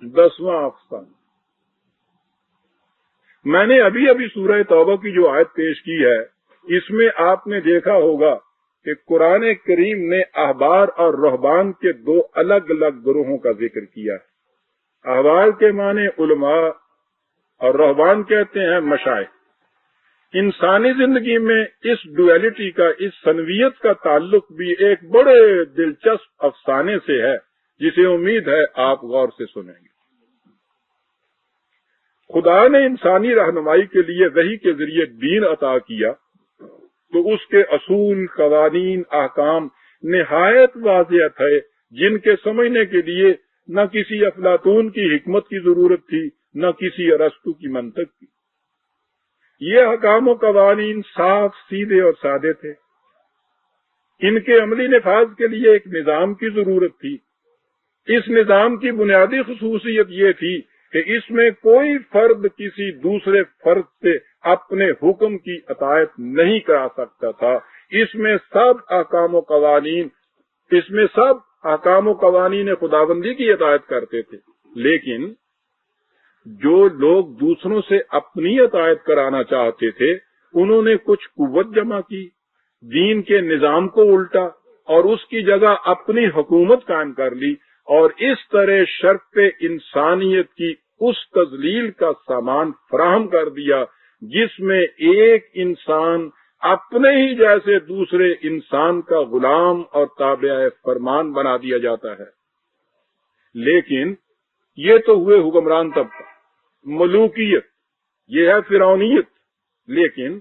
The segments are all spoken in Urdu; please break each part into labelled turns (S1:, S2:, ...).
S1: 10واں افسانہ۔ میں نے ابھی ابھی سورہ توبہ کی جو آیت پیش کی ہے، اس میں آپ نے دیکھا ہوگا کہ قرآن کریم نے احبار اور رہبان کے دو الگ الگ گروہوں کا ذکر کیا ہے۔ احبار کے معنی علماء اور رہبان کہتے ہیں مشائخ۔ انسانی زندگی میں اس ڈویلٹی کا، اس سنویت کا تعلق بھی ایک بڑے دلچسپ افسانے سے ہے، جسے امید ہے آپ غور سے سنیں گے۔ خدا نے انسانی رہنمائی کے لیے وحی کے ذریعے دین عطا کیا تو اس کے اصول، قوانین، احکام نہایت واضح تھے، جن کے سمجھنے کے لیے نہ کسی افلاطون کی حکمت کی ضرورت تھی، نہ کسی ارسطو کی منطق کی۔ یہ احکام و قوانین صاف، سیدھے اور سادے تھے۔ ان کے عملی نفاذ کے لیے ایک نظام کی ضرورت تھی۔ اس نظام کی بنیادی خصوصیت یہ تھی کہ اس میں کوئی فرد کسی دوسرے فرد سے اپنے حکم کی اطاعت نہیں کرا سکتا تھا۔ اس میں سب احکام و قوانین خداوندی کی اطاعت کرتے تھے، لیکن جو لوگ دوسروں سے اپنی اطاعت کرانا چاہتے تھے، انہوں نے کچھ قوت جمع کی، دین کے نظام کو الٹا اور اس کی جگہ اپنی حکومت قائم کر لی، اور اس طرح شرف انسانیت کی اس تذلیل کا سامان فراہم کر دیا جس میں ایک انسان اپنے ہی جیسے دوسرے انسان کا غلام اور تابع فرمان بنا دیا جاتا ہے۔ لیکن یہ تو ہوئے حکمران طبقہ، ملوکیت، یہ ہے فرعونیت، لیکن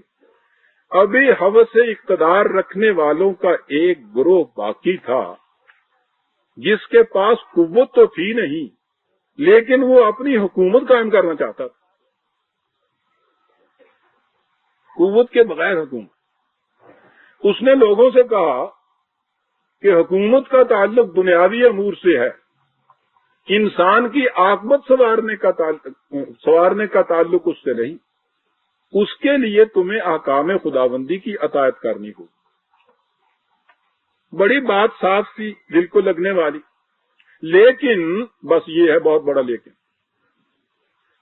S1: ابھی ہوس اقتدار رکھنے والوں کا ایک گروہ باقی تھا جس کے پاس قوت تو تھی نہیں، لیکن وہ اپنی حکومت قائم کرنا چاہتا تھا۔ قوت کے بغیر حکومت۔ اس نے لوگوں سے کہا کہ حکومت کا تعلق دنیاوی امور سے ہے، انسان کی عاقبت سنوارنے کا تعلق اس سے نہیں۔ اس کے لیے تمہیں احکام خداوندی کی اطاعت کرنی ہوگی۔ بڑی بات صاف سی، دل کو لگنے والی، لیکن بس یہ ہے بہت بڑا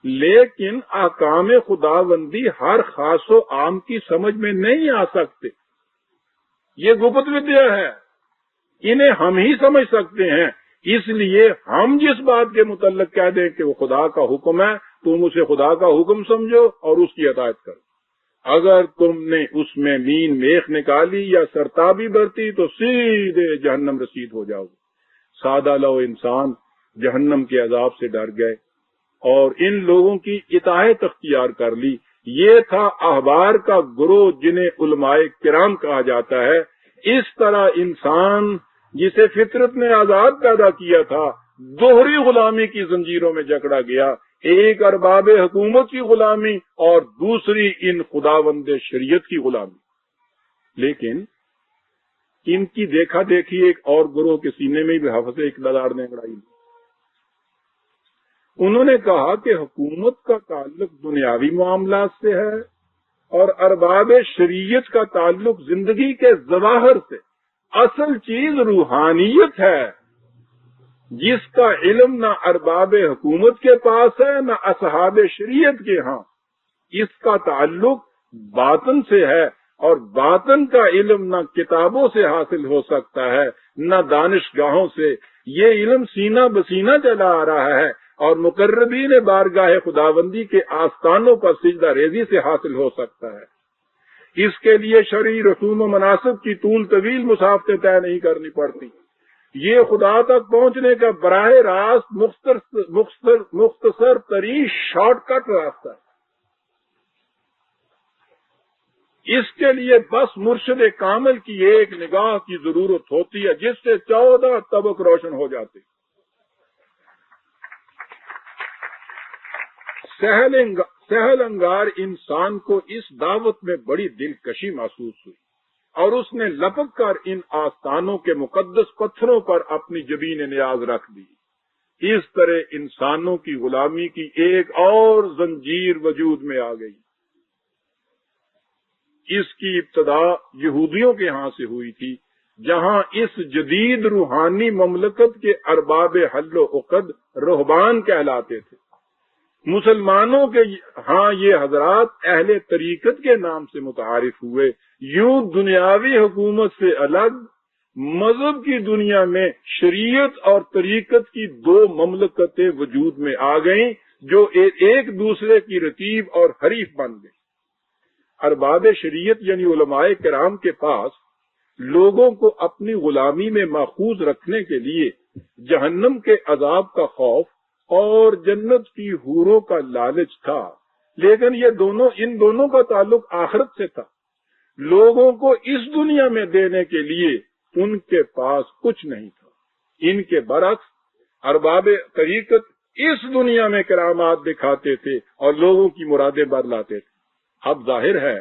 S1: لیکن احکام خداوندی ہر خاص و عام کی سمجھ میں نہیں آ سکتے۔ یہ گپت ودیا ہے، انہیں ہم ہی سمجھ سکتے ہیں۔ اس لیے ہم جس بات کے متعلق کہہ دیں کہ وہ خدا کا حکم ہے، تم اسے خدا کا حکم سمجھو اور اس کی اطاعت کرو۔ اگر تم نے اس میں مین میخ نکالی یا سرتابی برتی تو سیدھے جہنم رسید ہو جاؤ گے۔ سادہ لو انسان جہنم کے عذاب سے ڈر گئے اور ان لوگوں کی اطاعت اختیار کر لی۔ یہ تھا احبار کا گروہ جنہیں علماء کرام کہا جاتا ہے۔ اس طرح انسان جسے فطرت نے آزاد پیدا کیا تھا، دوہری غلامی کی زنجیروں میں جکڑا گیا، ایک ارباب حکومت کی غلامی اور دوسری ان خداوند شریعت کی غلامی۔ لیکن ان کی دیکھا دیکھی ایک اور گروہ کے سینے میں بھی حافظ اقتدار نے اڑائی۔ انہوں نے کہا کہ حکومت کا تعلق دنیاوی معاملات سے ہے اور ارباب شریعت کا تعلق زندگی کے ظواہر سے۔ اصل چیز روحانیت ہے جس کا علم نہ ارباب حکومت کے پاس ہے نہ اصحاب شریعت کے ہاں۔ اس کا تعلق باطن سے ہے اور باطن کا علم نہ کتابوں سے حاصل ہو سکتا ہے نہ دانشگاہوں سے۔ یہ علم سینہ بسینہ چلا آ رہا ہے اور مقربین بارگاہ خداوندی کے آستانوں پر سجدہ ریزی سے حاصل ہو سکتا ہے۔ اس کے لیے شرعی رسوم و مناسب کی طول طویل مسافتیں طے نہیں کرنی پڑتی۔ یہ خدا تک پہنچنے کا براہ راست مختصر ترین شارٹ کٹ راستہ ہے۔ اس کے لیے بس مرشد کامل کی ایک نگاہ کی ضرورت ہوتی ہے جس سے 14 طبق روشن ہو جاتے۔ سہل انگار انسان کو اس دعوت میں بڑی دلکشی محسوس ہوئی اور اس نے لپک کر ان آستانوں کے مقدس پتھروں پر اپنی جبین نیاز رکھ دی۔ اس طرح انسانوں کی غلامی کی ایک اور زنجیر وجود میں آ گئی۔ اس کی ابتدا یہودیوں کے ہاں سے ہوئی تھی، جہاں اس جدید روحانی مملکت کے ارباب حل و عقد رہبان کہلاتے تھے۔ مسلمانوں کے ہاں یہ حضرات اہل طریقت کے نام سے متعارف ہوئے۔ یوں دنیاوی حکومت سے الگ مذہب کی دنیا میں شریعت اور طریقت کی دو مملکتیں وجود میں آ گئیں جو ایک دوسرے کی رقیب اور حریف بن گئی۔ ارباب شریعت یعنی علماء کرام کے پاس لوگوں کو اپنی غلامی میں ماخوذ رکھنے کے لیے جہنم کے عذاب کا خوف اور جنت کی حوروں کا لالچ تھا، لیکن ان دونوں کا تعلق آخرت سے تھا۔ لوگوں کو اس دنیا میں دینے کے لیے ان کے پاس کچھ نہیں تھا۔ ان کے برعکس ارباب طریقت اس دنیا میں کرامات دکھاتے تھے اور لوگوں کی مرادیں بدلاتے تھے۔ اب ظاہر ہے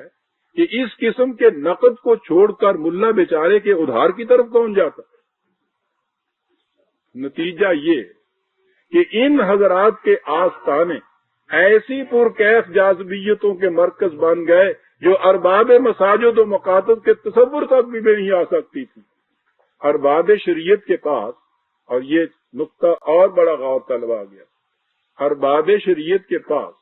S1: کہ اس قسم کے نقد کو چھوڑ کر ملا بیچارے کے ادھار کی طرف کون جاتا؟ نتیجہ یہ کہ ان حضرات کے آستانے ایسی پرکیف جاذبیتوں کے مرکز بن گئے جو ارباب مساجد و مکاتب کے تصور تک بھی نہیں آ سکتی تھی۔ ارباب شریعت کے پاس، اور یہ نقطہ اور بڑا غور طلب آ گیا، ارباب شریعت کے پاس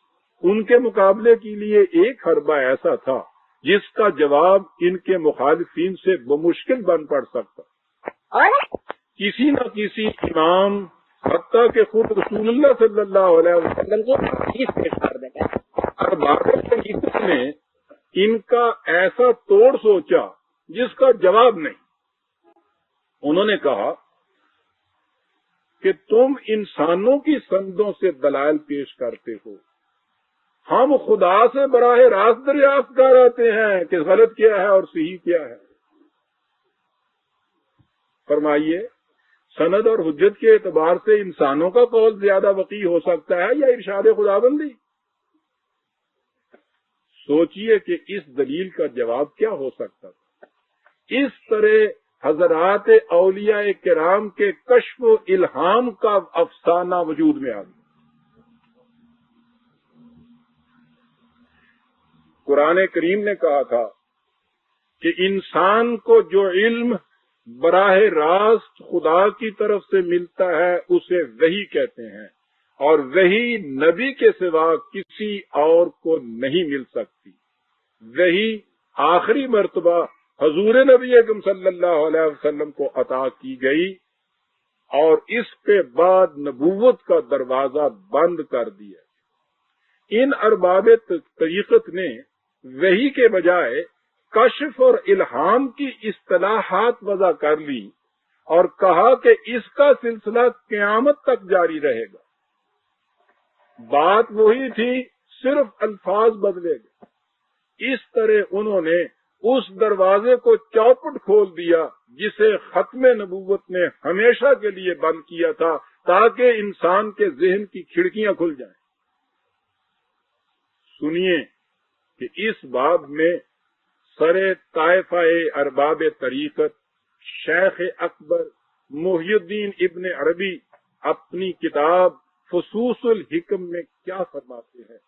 S1: ان کے مقابلے کے لیے ایک حربہ ایسا تھا جس کا جواب ان کے مخالفین سے بمشکل بن پڑ سکتا۔ کسی نہ کسی امام، حتیٰ کہ خود رسول اللہ صلی اللہ علیہ وسلم کو حدیث پیش کر دیں گے۔ ارباب شریعت نے ان کا ایسا توڑ سوچا جس کا جواب نہیں۔ انہوں نے کہا کہ تم انسانوں کی سندوں سے دلائل پیش کرتے ہو، ہم خدا سے براہ راست دریافت کر آتے ہیں کہ غلط کیا ہے اور صحیح کیا ہے۔ فرمائیے، سند اور حجت کے اعتبار سے انسانوں کا قول زیادہ وقیع ہو سکتا ہے یا ارشاد خداوندی؟ سوچئے کہ اس دلیل کا جواب کیا ہو سکتا تھا۔ اس طرح حضرات اولیاء کرام کے کشف و الہام کا افسانہ وجود میں آ گیا۔ قرآن کریم نے کہا تھا کہ انسان کو جو علم براہ راست خدا کی طرف سے ملتا ہے اسے وحی کہتے ہیں، اور وحی نبی کے سوا کسی اور کو نہیں مل سکتی۔ وحی آخری مرتبہ حضور نبی اکرم صلی اللہ علیہ وسلم کو عطا کی گئی اور اس کے بعد نبوت کا دروازہ بند کر دیا۔ ان ارباب طریقت نے وحی کے بجائے کشف اور الہام کی اصطلاحات وضع کر لی اور کہا کہ اس کا سلسلہ قیامت تک جاری رہے گا۔ بات وہی تھی، صرف الفاظ بدلے گئے۔ اس طرح انہوں نے اس دروازے کو چوپٹ کھول دیا جسے ختم نبوت نے ہمیشہ کے لیے بند کیا تھا تاکہ انسان کے ذہن کی کھڑکیاں کھل جائیں۔ سنیے کہ اس باب میں سر طائفہ ارباب طریقت شیخ اکبر محی الدین ابن عربی اپنی کتاب فصوص الحکم میں کیا فرماتے ہیں۔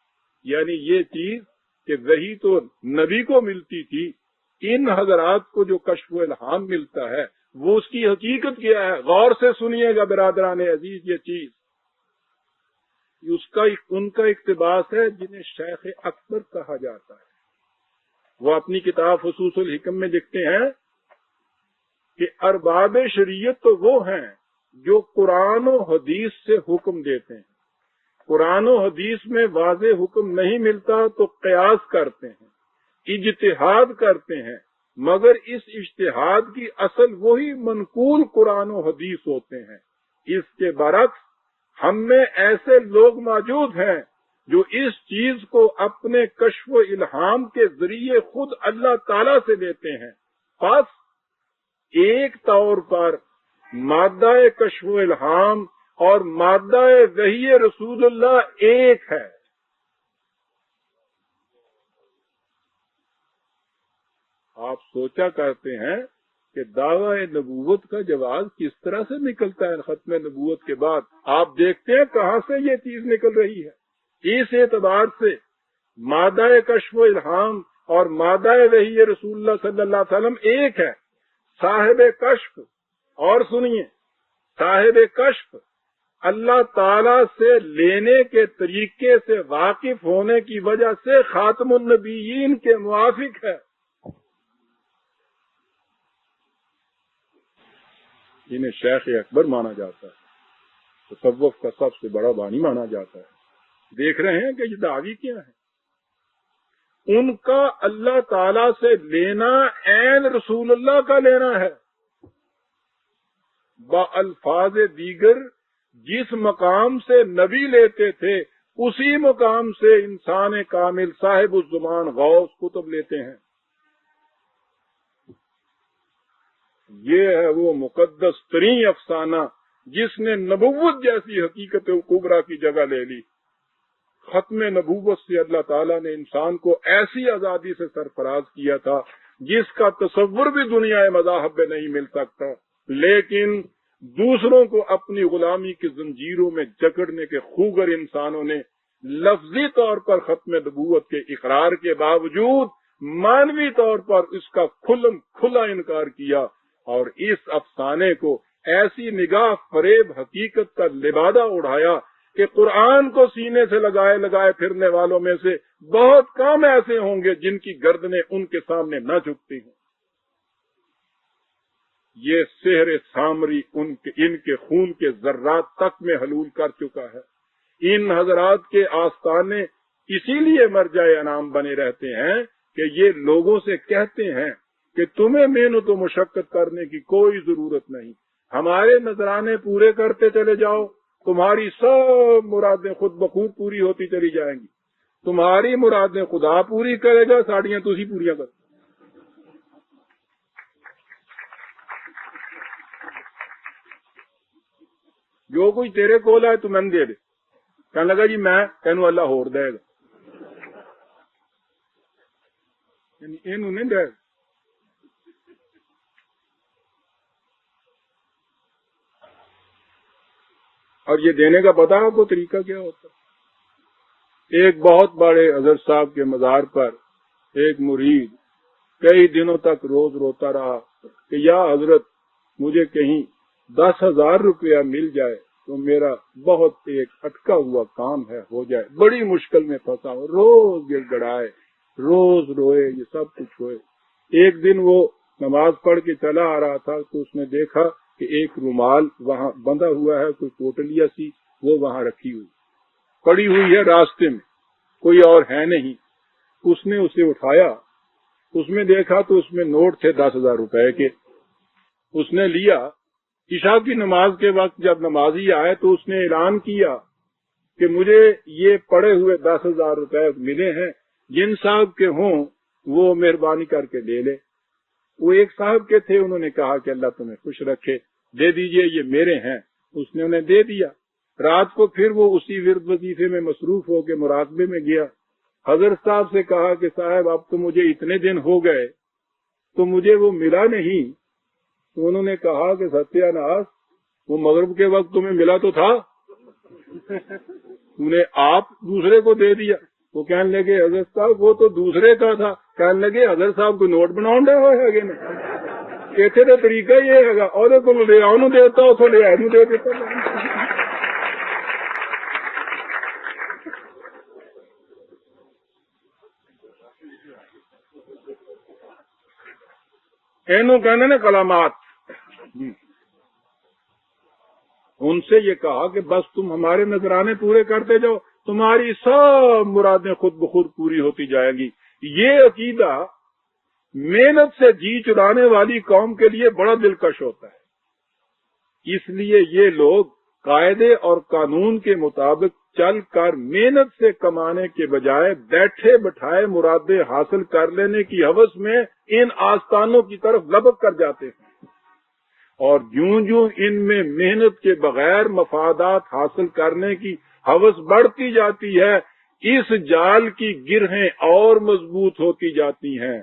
S1: یعنی یہ چیز کہ وہی تو نبی کو ملتی تھی، ان حضرات کو جو کشف و الہام ملتا ہے وہ اس کی حقیقت کیا ہے؟ غور سے سنیے گا برادران عزیز، یہ چیز ان کا اقتباس ہے جنہیں شیخ اکبر کہا جاتا ہے۔ وہ اپنی کتاب فصوص الحکم میں لکھتے ہیں کہ ارباب شریعت تو وہ ہیں جو قرآن و حدیث سے حکم دیتے ہیں۔ قرآن و حدیث میں واضح حکم نہیں ملتا تو قیاس کرتے ہیں، اجتہاد کرتے ہیں، مگر اس اجتہاد کی اصل وہی منقول قرآن و حدیث ہوتے ہیں۔ اس کے برعکس ہم میں ایسے لوگ موجود ہیں جو اس چیز کو اپنے کشف و الہام کے ذریعے خود اللہ تعالی سے لیتے ہیں۔ بس ایک طور پر مادہ کشف و الہام اور مادہ وحی رسول اللہ ایک ہے۔ آپ سوچا کرتے ہیں کہ دعوی نبوت کا جواز کس طرح سے نکلتا ہے ختم نبوت کے بعد؟ آپ دیکھتے ہیں کہاں سے یہ چیز نکل رہی ہے۔ اس اعتبار سے مادہ کشف و الہام اور مادہ وحی رسول اللہ صلی اللہ علیہ وسلم ایک ہے، صاحب کشف، اور سنیے، صاحب کشف اللہ تعالی سے لینے کے طریقے سے واقف ہونے کی وجہ سے خاتم النبیین کے موافق ہے۔ انہیں شیخ اکبر مانا جاتا ہے، تصوف کا سب سے بڑا بانی مانا جاتا ہے۔ دیکھ رہے ہیں کہ یہ دعوی کیا ہے؟ ان کا اللہ تعالی سے لینا عین رسول اللہ کا لینا ہے۔ با الفاظ دیگر جس مقام سے نبی لیتے تھے اسی مقام سے انسان کامل صاحب الزمان غوث قطب لیتے ہیں۔ یہ ہے وہ مقدس ترین افسانہ جس نے نبوت جیسی حقیقت کبریٰ کی جگہ لے لی۔ ختم نبوت سے اللہ تعالیٰ نے انسان کو ایسی آزادی سے سرفراز کیا تھا جس کا تصور بھی دنیا مذاہب میں نہیں مل سکتا، لیکن دوسروں کو اپنی غلامی کی زنجیروں میں جکڑنے کے خوگر انسانوں نے لفظی طور پر ختم نبوت کے اقرار کے باوجود مانوی طور پر اس کا کھلا انکار کیا، اور اس افسانے کو ایسی نگاہ فریب حقیقت کا لبادہ اڑایا کہ قرآن کو سینے سے لگائے پھرنے والوں میں سے بہت کم ایسے ہوں گے جن کی گردنیں ان کے سامنے نہ جھکتی ہوں۔ یہ سحر سامری ان کے خون کے ذرات تک میں حلول کر چکا ہے۔ ان حضرات کے آستانے اسی لیے مرجع انعام بنے رہتے ہیں کہ یہ لوگوں سے کہتے ہیں کہ تمہیں محنت و مشقت کرنے کی کوئی ضرورت نہیں، ہمارے نذرانے پورے کرتے چلے جاؤ، تمہاری سب مرادیں خود بخود پوری ہوتی چلی جائیں گی، تمہاری مرادیں خدا پوری کرے گا، ساڑیاں تسی پوریاں کر۔ جو کوئی تیرے کول ہے تو میں دے دے، کہنے لگا جی میں تینوں اللہ ہور دے گا، یعنی اینوں نہیں دے گا۔ اور یہ دینے کا پتہ آپ کو طریقہ کیا ہوتا ہے؟ ایک بہت بڑے حضرت صاحب کے مزار پر ایک مرید کئی دنوں تک روز روتا رہا کہ یا حضرت مجھے کہیں 10,000 روپیہ مل جائے تو میرا بہت ایک اٹکا ہوا کام ہے ہو جائے، بڑی مشکل میں پھنسا ہوں، روز گر گڑائے، روز روئے، یہ سب کچھ ہوئے۔ ایک دن وہ نماز پڑھ کے چلا آ رہا تھا تو اس نے دیکھا کہ ایک رومال وہاں بندھا ہوا ہے، کوئی پوٹلیاں سی وہ وہاں رکھی ہوئی پڑی ہوئی ہے راستے میں، کوئی اور ہے نہیں۔ اس نے اسے اٹھایا، اس میں دیکھا تو اس میں نوٹ تھے 10,000 روپے کے۔ اس نے لیا، عشاء کی نماز کے وقت جب نمازی آئے تو اس نے اعلان کیا کہ مجھے یہ پڑے ہوئے 10,000 روپے ملے ہیں، جن صاحب کے ہوں وہ مہربانی کر کے لے لے۔ وہ ایک صاحب کے تھے، انہوں نے کہا کہ اللہ تمہیں خوش رکھے، دے دیجئے، یہ میرے ہیں۔ اس نے انہیں دے دیا۔ رات کو پھر وہ اسی ورد وظیفے میں مصروف ہو کے مراقبے میں گیا۔ حضرت صاحب سے کہا کہ صاحب اب تو مجھے اتنے دن ہو گئے تو مجھے وہ ملا نہیں۔ تو انہوں نے کہا کہ ستیہ ناس، وہ مغرب کے وقت تمہیں ملا تو تھا، تم نے آپ دوسرے کو دے دیا۔ وہ کہنے لگے حضرت صاحب وہ تو دوسرے کا تھا۔ کہنے لگے حضرت صاحب کو نوٹ بناؤں ڈے ہوئے گے نا، کہتے تو طریقہ یہ ہے گا، اور کو لے آؤں دیتا ہو تو لے آئے دے دیتا۔ اینو کہنے نے کلامات۔ ان سے یہ کہا کہ بس تم ہمارے نذرانے پورے کرتے جاؤ، تمہاری سب مرادیں خود بخود پوری ہوتی جائیں گی۔ یہ عقیدہ محنت سے جی چرانے والی قوم کے لیے بڑا دلکش ہوتا ہے۔ اس لیے یہ لوگ قاعدے اور قانون کے مطابق چل کر محنت سے کمانے کے بجائے بیٹھے بٹھائے مرادیں حاصل کر لینے کی ہوس میں ان آستانوں کی طرف لبک کر جاتے ہیں، اور جوں جوں ان میں محنت کے بغیر مفادات حاصل کرنے کی ہوس بڑھتی جاتی ہے، اس جال کی گرہیں اور مضبوط ہوتی جاتی ہیں۔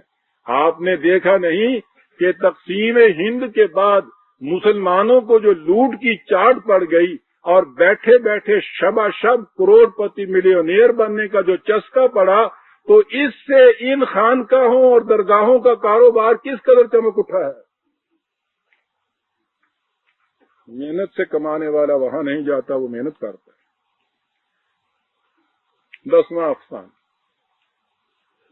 S1: آپ نے دیکھا نہیں کہ تقسیم ہند کے بعد مسلمانوں کو جو لوٹ کی چاٹ پڑ گئی اور بیٹھے بیٹھے شبا شب کروڑ پتی ملینئر بننے کا جو چسکا پڑا، تو اس سے ان خانقاہوں اور درگاہوں کا کاروبار کس قدر چمک اٹھا ہے۔ محنت سے کمانے والا وہاں نہیں جاتا، وہ محنت کرتا ہے۔ 10واں افسانہ،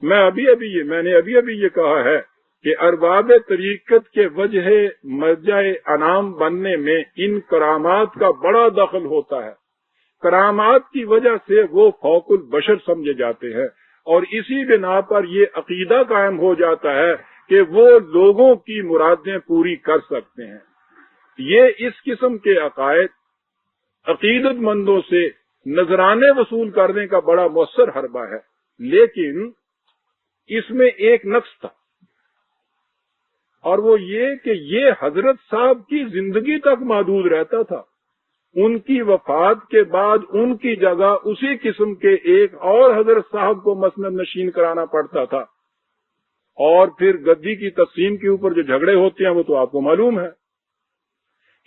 S1: میں نے ابھی یہ کہا ہے کہ ارباب طریقت کے وجہ مرجع انعام بننے میں ان کرامات کا بڑا دخل ہوتا ہے۔ کرامات کی وجہ سے وہ فوق البشر سمجھے جاتے ہیں، اور اسی بنا پر یہ عقیدہ قائم ہو جاتا ہے کہ وہ لوگوں کی مرادیں پوری کر سکتے ہیں۔ یہ اس قسم کے عقائد عقیدت مندوں سے نذرانے وصول کرنے کا بڑا مؤثر حربہ ہے، لیکن اس میں ایک نقص تھا، اور وہ یہ کہ یہ حضرت صاحب کی زندگی تک محدود رہتا تھا۔ ان کی وفات کے بعد ان کی جگہ اسی قسم کے ایک اور حضرت صاحب کو مسند نشین کرانا پڑتا تھا، اور پھر گدی کی تقسیم کے اوپر جو جھگڑے ہوتے ہیں وہ تو آپ کو معلوم ہے۔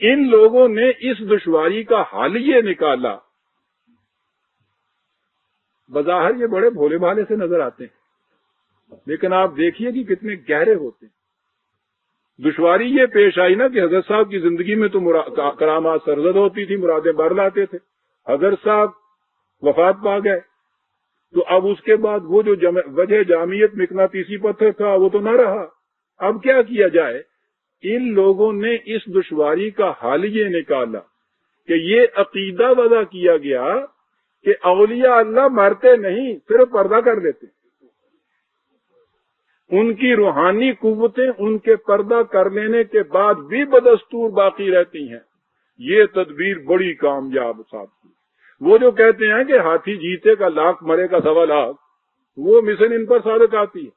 S1: ان لوگوں نے اس دشواری کا حل یہ نکالا، بظاہر یہ بڑے بھولے بھالے سے نظر آتے ہیں، لیکن آپ دیکھیے کہ کتنے گہرے ہوتے ہیں۔ دشواری یہ پیش آئی نا کہ حضرت صاحب کی زندگی میں تو کرامات سرزد ہوتی تھی، مرادیں بر لاتے تھے۔ حضرت صاحب وفات پا گئے تو اب اس کے بعد وہ جو وجہ جامعیت مقناطیسی پتھر تھا وہ تو نہ رہا۔ اب کیا کیا جائے؟ ان لوگوں نے اس دشواری کا حل یہ نکالا کہ یہ عقیدہ وضع کیا گیا کہ اولیاء اللہ مرتے نہیں، صرف پردہ کر لیتے، ان کی روحانی قوتیں ان کے پردہ کر لینے کے بعد بھی بدستور باقی رہتی ہیں۔ یہ تدبیر بڑی کامیاب ثابت ہوئی۔ وہ جو کہتے ہیں کہ ہاتھی جیتے کا لاکھ مرے کا 1.25 لاکھ، وہ مثل ان پر صادق آتی ہے۔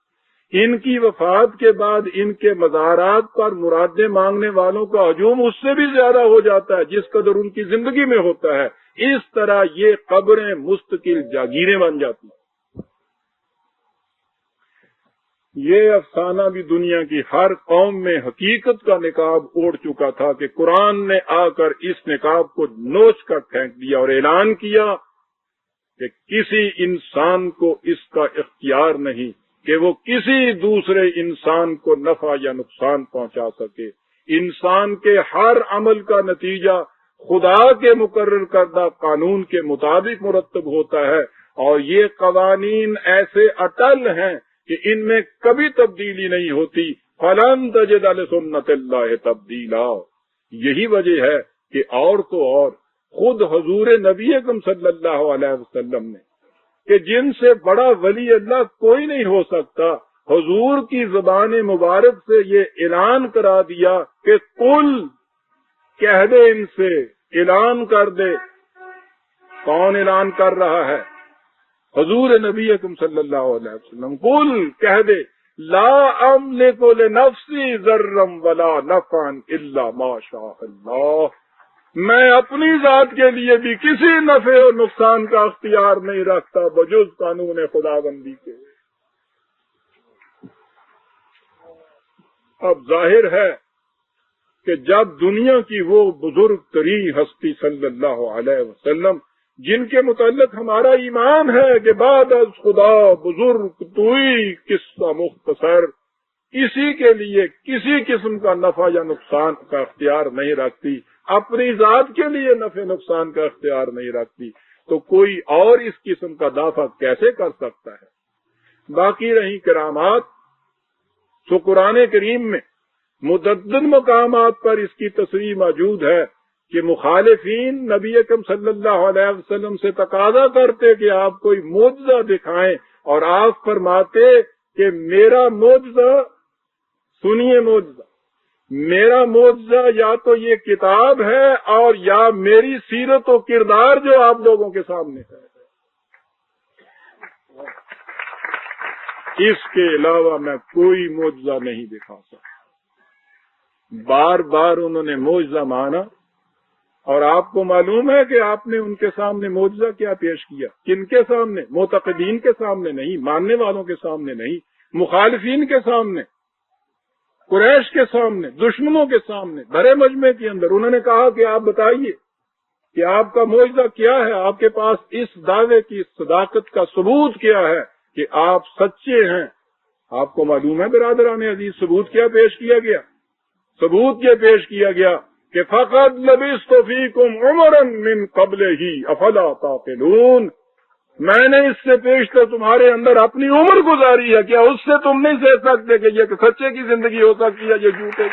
S1: ان کی وفات کے بعد ان کے مزارات پر مرادیں مانگنے والوں کا ہجوم اس سے بھی زیادہ ہو جاتا ہے جس قدر ان کی زندگی میں ہوتا ہے۔ اس طرح یہ قبریں مستقل جاگیریں بن جاتی ہیں۔ یہ افسانہ بھی دنیا کی ہر قوم میں حقیقت کا نقاب اوڑھ چکا تھا کہ قرآن نے آ کر اس نقاب کو نوچ کر پھینک دیا اور اعلان کیا کہ کسی انسان کو اس کا اختیار نہیں کہ وہ کسی دوسرے انسان کو نفع یا نقصان پہنچا سکے۔ انسان کے ہر عمل کا نتیجہ خدا کے مقرر کردہ قانون کے مطابق مرتب ہوتا ہے، اور یہ قوانین ایسے اٹل ہیں کہ ان میں کبھی تبدیلی نہیں ہوتی۔ فَلَن تَجِدَ لِسُنَّتِ اللَّهِ تَبْدِيلًا۔ یہی وجہ ہے کہ اور تو اور خود حضور نبی اکرم صلی اللہ علیہ وسلم نے کہ جن سے بڑا ولی اللہ کوئی نہیں ہو سکتا، حضور کی زبان مبارک سے یہ اعلان کرا دیا کہ قل، کہہ دے ان سے، اعلان کر دے۔ کون اعلان کر رہا ہے؟ حضور نبی اکرم صلی اللہ علیہ وسلم۔ قل، کہہ دے، لا املک لنفسی ضرا ولا نفعا الا ما شاء اللہ، میں اپنی ذات کے لیے بھی کسی نفع اور نقصان کا اختیار نہیں رکھتا بجز قانون خداوندی کے۔ اب ظاہر ہے کہ جب دنیا کی وہ بزرگ ترین ہستی صلی اللہ علیہ وسلم جن کے متعلق ہمارا ایمان ہے کہ بعد از خدا بزرگ توئی قصہ مختصر، اسی کے لیے کسی قسم کا نفع یا نقصان کا اختیار نہیں رکھتی، اپنی ذات کے لیے نفع نقصان کا اختیار نہیں رکھتی، تو کوئی اور اس قسم کا دعویٰ کیسے کر سکتا ہے؟ باقی رہی کرامات، تو قرآن کریم میں متعدد مقامات پر اس کی تصریح موجود ہے کہ مخالفین نبی اکرم صلی اللہ علیہ وسلم سے تقاضا کرتے کہ آپ کوئی معجزہ دکھائیں، اور آپ فرماتے کہ میرا معجزہ، سنیے معجزہ، میرا معجزہ یا تو یہ کتاب ہے اور یا میری سیرت و کردار جو آپ لوگوں کے سامنے ہے، اس کے علاوہ میں کوئی معجزہ نہیں دکھا سکتا۔ بار بار انہوں نے معجزہ مانا، اور آپ کو معلوم ہے کہ آپ نے ان کے سامنے معجزہ کیا پیش کیا؟ کن کے سامنے؟ معتقدین کے سامنے نہیں، ماننے والوں کے سامنے نہیں، مخالفین کے سامنے، قریش کے سامنے، دشمنوں کے سامنے، بڑے مجمع کے اندر۔ انہوں نے کہا کہ آپ بتائیے کہ آپ کا معجزہ کیا ہے، آپ کے پاس اس دعوے کی صداقت کا ثبوت کیا ہے کہ آپ سچے ہیں؟ آپ کو معلوم ہے برادران عزیز ثبوت کیا پیش کیا گیا؟ ثبوت یہ پیش کیا گیا کہ فقط لبثت فیکم عمرا من قبل ہی افلا تعقلون، میں نے اس سے پیشتر تمہارے اندر اپنی عمر گزاری ہے، کیا اس سے تم نہیں سوچ سکتے کہ یہ سچے کی زندگی ہو سکتی ہے، یہ جھوٹے؟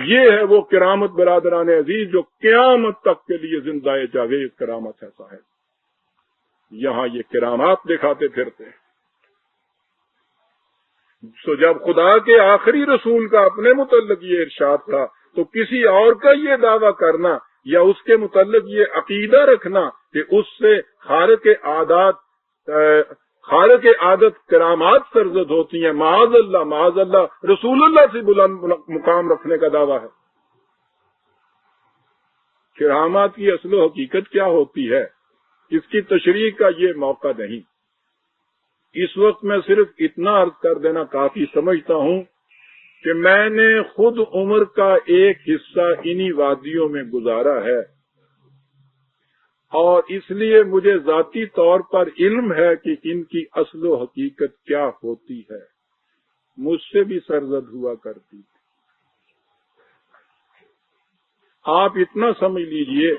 S1: یہ ہے وہ کرامت برادران عزیز جو قیامت تک کے لیے زندہ جاوید کرامت ہے صاحب۔ یہاں یہ کرامات دکھاتے پھرتے ہیں۔ سو جب خدا کے آخری رسول کا اپنے متعلق یہ ارشاد تھا تو کسی اور کا یہ دعویٰ کرنا یا اس کے متعلق یہ عقیدہ رکھنا کہ اس سے خارق عادت کرامات سرزد ہوتی ہیں، معاذ اللہ رسول اللہ سے بلند مقام رکھنے کا دعویٰ ہے۔ کرامات کی اصل و حقیقت کیا ہوتی ہے اس کی تشریح کا یہ موقع نہیں۔ اس وقت میں صرف اتنا عرض کر دینا کافی سمجھتا ہوں کہ میں نے خود عمر کا ایک حصہ انہی وادیوں میں گزارا ہے، اور اس لیے مجھے ذاتی طور پر علم ہے کہ ان کی اصل و حقیقت کیا ہوتی ہے، مجھ سے بھی سرزد ہوا کرتی ہے۔ آپ اتنا سمجھ لیجئے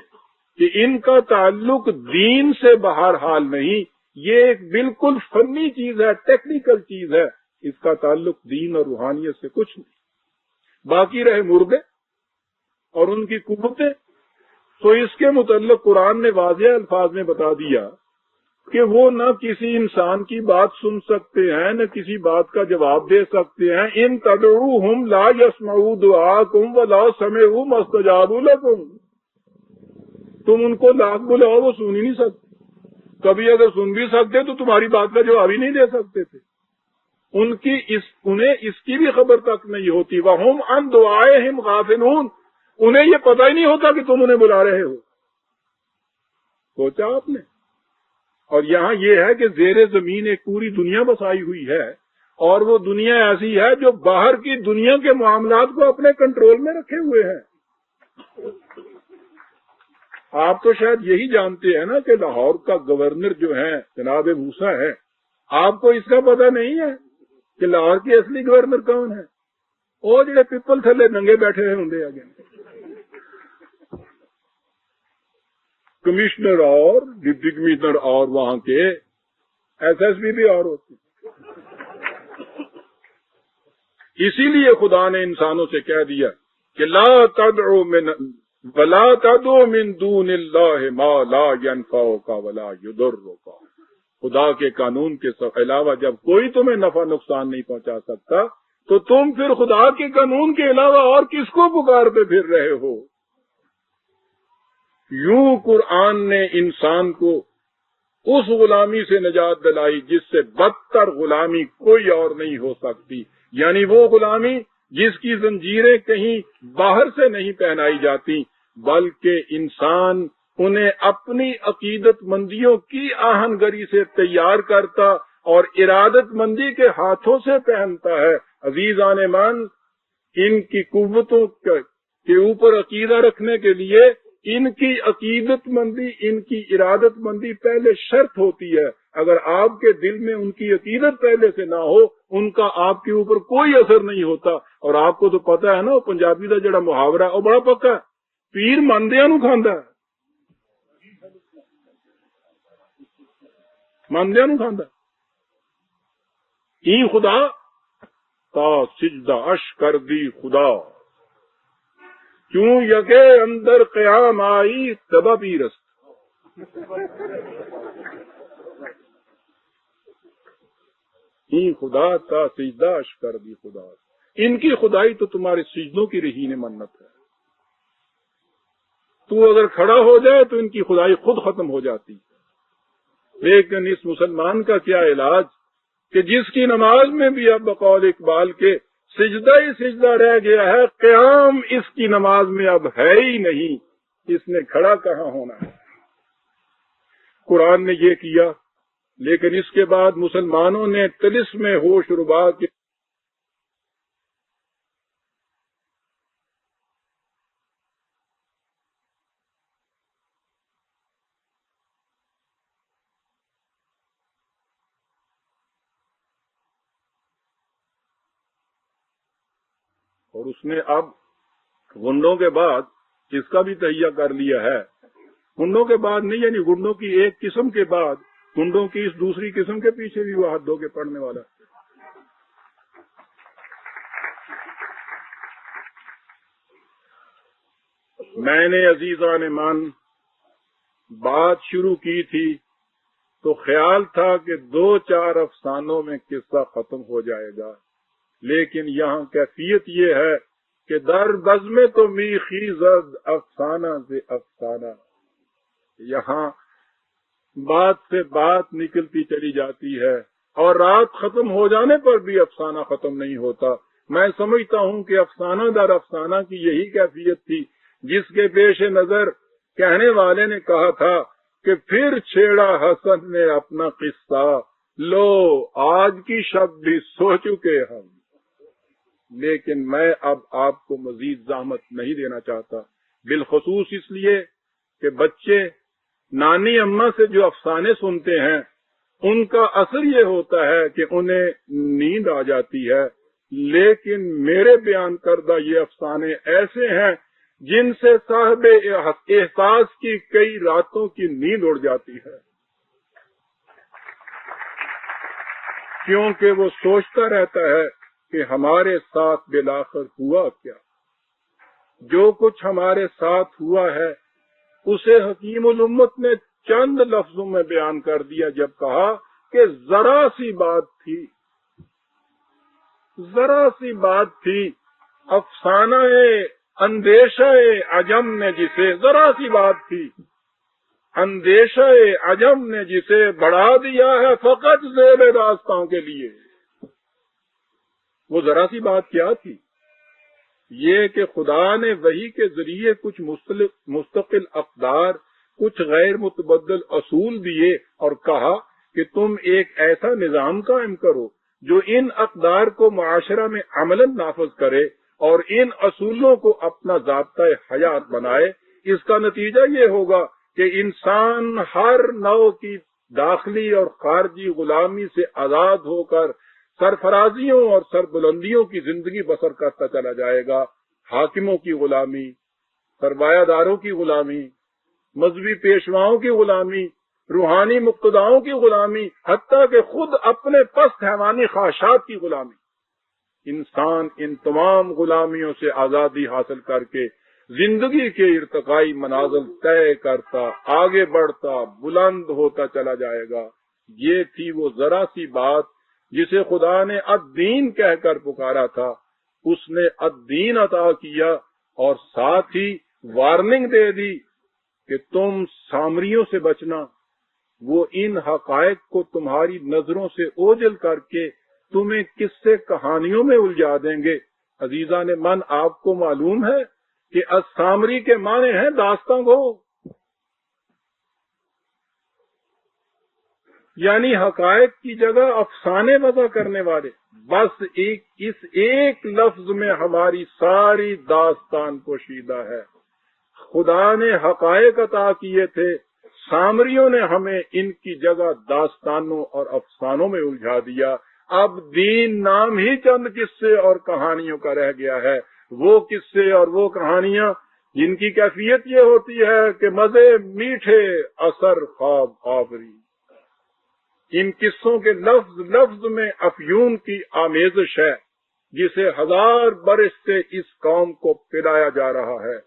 S1: کہ ان کا تعلق دین سے بہرحال نہیں، یہ ایک بالکل فنی چیز ہے، ٹیکنیکل چیز ہے، اس کا تعلق دین اور روحانیت سے کچھ نہیں۔ باقی رہے مردے اور ان کی قوتیں، تو اس کے متعلق قرآن نے واضح الفاظ میں بتا دیا کہ وہ نہ کسی انسان کی بات سن سکتے ہیں، نہ کسی بات کا جواب دے سکتے ہیں۔ ان تدعوہم لا یسمعوا دعاءکم ولا سمعوا ما استجابوا لکم، تم ان کو لاکھ بلاؤ وہ سن ہی نہیں سکتے، کبھی اگر سن بھی سکتے تو تمہاری بات کا جواب ہی نہیں دے سکتے تھے۔ انہیں اس کی بھی خبر تک نہیں ہوتی۔ وَهُمْ عَنْ دُعَائِهِمْ غَافِلُونَ، انہیں یہ پتہ ہی نہیں ہوتا کہ تم انہیں بلا رہے ہو۔ سوچا آپ نے؟ اور یہاں یہ ہے کہ زیر زمین ایک پوری دنیا بسائی ہوئی ہے، اور وہ دنیا ایسی ہے جو باہر کی دنیا کے معاملات کو اپنے کنٹرول میں رکھے ہوئے ہیں۔ آپ تو شاید یہی جانتے ہیں نا کہ لاہور کا گورنر جو ہے جناب موسیٰ ہے، آپ کو اس کا پتہ نہیں ہے کہ لاہور کی اصلی گورنر کون ہے؟ وہ جڑے پیپل تھلے ننگے بیٹھے ہیں ہوں آگے، کمشنر اور ڈپٹی کمشنر اور وہاں کے ایس ایس پی بھی اور ہوتے۔ اسی لیے خدا نے انسانوں سے کہہ دیا کہ لا تدعو ولا تدعو من دون اللہ ما لا ينفعک ولا یضرک، خدا کے قانون کے علاوہ جب کوئی تمہیں نفع نقصان نہیں پہنچا سکتا تو تم پھر خدا کے قانون کے علاوہ اور کس کو پکارتے پھر رہے ہو؟ یوں قرآن نے انسان کو اس غلامی سے نجات دلائی جس سے بدتر غلامی کوئی اور نہیں ہو سکتی، یعنی وہ غلامی جس کی زنجیریں کہیں باہر سے نہیں پہنائی جاتی، بلکہ انسان انہیں اپنی عقیدت مندیوں کی آہن گری سے تیار کرتا اور ارادت مندی کے ہاتھوں سے پہنتا ہے۔ عزیزان مان، ان کی قوتوں کے اوپر عقیدہ رکھنے کے لیے ان کی عقیدت مندی، ان کی ارادت مندی پہلے شرط ہوتی ہے۔ اگر آپ کے دل میں ان کی عقیدت پہلے سے نہ ہو، ان کا آپ کے اوپر کوئی اثر نہیں ہوتا۔ اور آپ کو تو پتہ ہے نا، وہ پنجابی کا جڑا محاورہ ہے وہ بڑا پکا ہے، پیر ماندیاں نو کھاندا ہے، ماندیاں نو کھاندا ای خدا تا سجدہ اش کر دی خدا، کیوں یکے اندر قیام آئی تبا پیرست۔ خدا تا سجدہ اش کر دی خدا، ان کی خدائی تو تمہارے سجدوں کی رہین منت ہے۔ تو اگر کھڑا ہو جائے تو ان کی خدائی خود ختم ہو جاتی۔ لیکن اس مسلمان کا کیا علاج کہ جس کی نماز میں بھی اب بقول اقبال کے سجدہ ہی سجدہ رہ گیا ہے، قیام اس کی نماز میں اب ہے ہی نہیں، اس نے کھڑا کہاں ہونا ہے۔ قرآن نے یہ کیا، لیکن اس کے بعد مسلمانوں نے طلسم ہوش ربا کے اور اس نے اب گنڈوں کے بعد اس کا بھی تہیہ کر لیا ہے. گنڈوں کے بعد نہیں، یعنی گنڈوں کی ایک قسم کے بعد گنڈوں کی اس دوسری قسم کے پیچھے بھی وہ ہاتھ دھو کے پڑنے والا. میں نے عزیزان مان بات شروع کی تھی تو خیال تھا کہ 2-4 افسانوں میں قصہ ختم ہو جائے گا، لیکن یہاں کیفیت یہ ہے کہ در بزم تو می خیزد افسانہ سے افسانہ، یہاں بات سے بات نکلتی چلی جاتی ہے اور رات ختم ہو جانے پر بھی افسانہ ختم نہیں ہوتا. میں سمجھتا ہوں کہ افسانہ در افسانہ کی یہی کیفیت تھی جس کے پیش نظر کہنے والے نے کہا تھا کہ پھر چھیڑا حسن نے اپنا قصہ، لو آج کی شب بھی سو چکے ہم. لیکن میں اب آپ کو مزید زحمت نہیں دینا چاہتا، بالخصوص اس لیے کہ بچے نانی اماں سے جو افسانے سنتے ہیں ان کا اثر یہ ہوتا ہے کہ انہیں نیند آ جاتی ہے، لیکن میرے بیان کردہ یہ افسانے ایسے ہیں جن سے صاحب احساس کی کئی راتوں کی نیند اڑ جاتی ہے، کیونکہ وہ سوچتا رہتا ہے کہ ہمارے ساتھ بالآخر ہوا کیا. جو کچھ ہمارے ساتھ ہوا ہے اسے حکیم الامت نے چند لفظوں میں بیان کر دیا جب کہا کہ ذرا سی بات تھی، ذرا سی بات تھی. افسانہ اندیشہ عجم نے جسے، ذرا سی بات تھی، اندیشہ عجم نے جسے بڑھا دیا ہے فقط زیب داستان کے لیے. وہ ذرا سی بات کیا تھی؟ یہ کہ خدا نے وحی کے ذریعے کچھ مستقل اقدار، کچھ غیر متبدل اصول دیے اور کہا کہ تم ایک ایسا نظام قائم کرو جو ان اقدار کو معاشرہ میں عملاً نافذ کرے اور ان اصولوں کو اپنا ضابطۂ حیات بنائے. اس کا نتیجہ یہ ہوگا کہ انسان ہر نوع کی داخلی اور خارجی غلامی سے آزاد ہو کر سرفرازیوں اور سربلندیوں کی زندگی بسر کرتا چلا جائے گا. حاکموں کی غلامی، سرمایہ داروں کی غلامی، مذہبی پیشواؤں کی غلامی، روحانی مقتداؤں کی غلامی، حتیٰ کہ خود اپنے پست حیوانی خواہشات کی غلامی. انسان ان تمام غلامیوں سے آزادی حاصل کر کے زندگی کے ارتقائی منازل طے کرتا، آگے بڑھتا، بلند ہوتا چلا جائے گا. یہ تھی وہ ذرا سی بات جسے خدا نے الدین کہہ کر پکارا تھا. اس نے الدین عطا کیا اور ساتھ ہی وارننگ دے دی کہ تم سامریوں سے بچنا. وہ ان حقائق کو تمہاری نظروں سے اوجھل کر کے تمہیں قصے کہانیوں میں الجھا دیں گے. عزیزان من، آپ کو معلوم ہے کہ السامری کے معنی ہیں داستاں گو، یعنی حقائق کی جگہ افسانے وضع کرنے والے. بس اس ایک لفظ میں ہماری ساری داستان پوشیدہ ہے. خدا نے حقائق عطا کیے تھے، سامریوں نے ہمیں ان کی جگہ داستانوں اور افسانوں میں الجھا دیا. اب دین نام ہی چند قصے اور کہانیوں کا رہ گیا ہے. وہ قصے اور وہ کہانیاں جن کی کیفیت یہ ہوتی ہے کہ مزے میٹھے، اثر خواب آوری. ان قصوں کے لفظ لفظ میں افیون کی آمیزش ہے جسے 1000 برس سے اس قوم کو پلایا جا رہا ہے.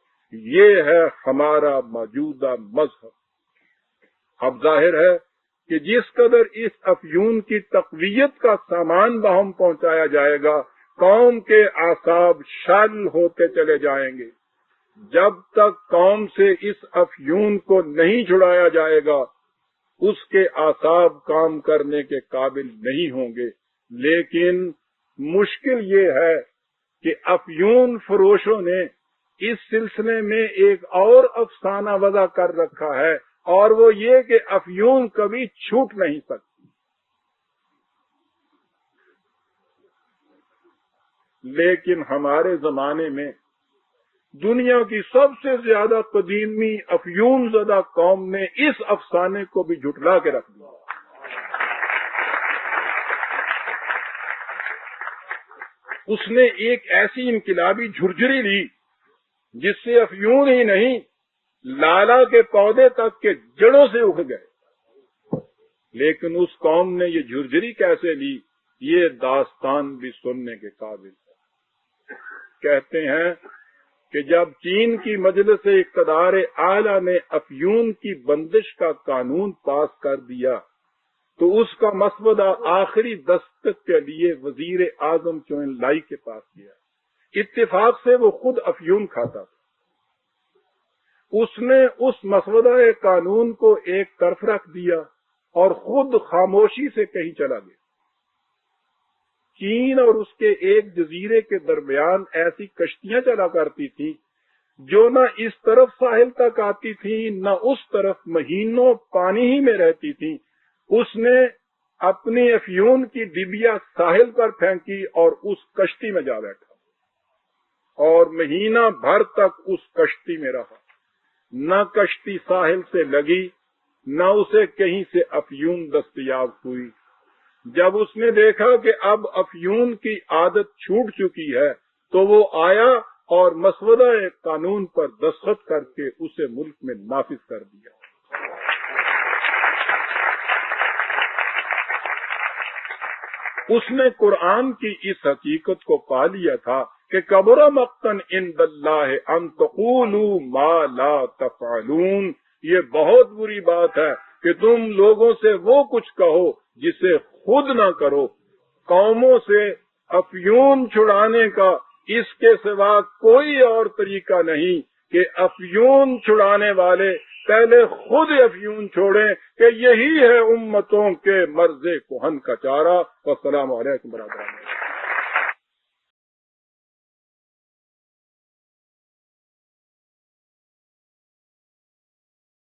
S1: یہ ہے ہمارا موجودہ مذہب. اب ظاہر ہے کہ جس قدر اس افیون کی تقویت کا سامان بہم پہنچایا جائے گا، قوم کے اعصاب شل ہوتے چلے جائیں گے. جب تک قوم سے اس افیون کو نہیں چھڑایا جائے گا اس کے اعصاب کام کرنے کے قابل نہیں ہوں گے. لیکن مشکل یہ ہے کہ افیون فروشوں نے اس سلسلے میں ایک اور افسانہ وضع کر رکھا ہے، اور وہ یہ کہ افیون کبھی چھوٹ نہیں سکتی. لیکن ہمارے زمانے میں دنیا کی سب سے زیادہ قدیمی افیون زدہ قوم نے اس افسانے کو بھی جھٹلا کے رکھ دیا. اس نے ایک ایسی انقلابی جھرجھری لی جس سے افیون ہی نہیں لالا کے پودے تک کے جڑوں سے اکھ گئے۔ لیکن اس قوم نے یہ جھرجھری کیسے لی، یہ داستان بھی سننے کے قابل ہے۔ کہتے ہیں کہ جب چین کی مجلس اقتدار اعلیٰ نے افیون کی بندش کا قانون پاس کر دیا تو اس کا مسودہ آخری دستخط کے لیے وزیر اعظم چوئن لائی کے پاس گیا۔ اتفاق سے وہ خود افیون کھاتا تھا۔ اس نے اس مسودہ قانون کو ایک طرف رکھ دیا اور خود خاموشی سے کہیں چلا گیا۔ چین اور اس کے ایک جزیرے کے درمیان ایسی کشتیاں چلا کرتی تھیں جو نہ اس طرف ساحل تک آتی تھیں نہ اس طرف، مہینوں پانی ہی میں رہتی تھیں۔ اس نے اپنی افیون کی ڈبیا ساحل پر پھینکی اور اس کشتی میں جا بیٹھا اور مہینہ بھر تک اس کشتی میں رہا۔ نہ کشتی ساحل سے لگی نہ اسے کہیں سے افیون دستیاب ہوئی۔ جب اس نے دیکھا کہ اب افیون کی عادت چھوٹ چکی ہے تو وہ آیا اور مسودہ قانون پر دستخط کر کے اسے ملک میں نافذ کر دیا۔ اس نے قرآن کی اس حقیقت کو پا لیا تھا کہ کبر مقتن عند اللہ ان تقولوا ما لا تفعلون، یہ بہت بری بات ہے کہ تم لوگوں سے وہ کچھ کہو جسے خود نہ کرو۔ قوموں سے افیون چھڑانے کا اس کے سوا کوئی اور طریقہ نہیں کہ افیون چھڑانے والے پہلے خود افیون چھوڑیں، کہ یہی ہے امتوں کے مرض کہن کا چارہ۔ والسلام علیکم ورحمۃ اللہ۔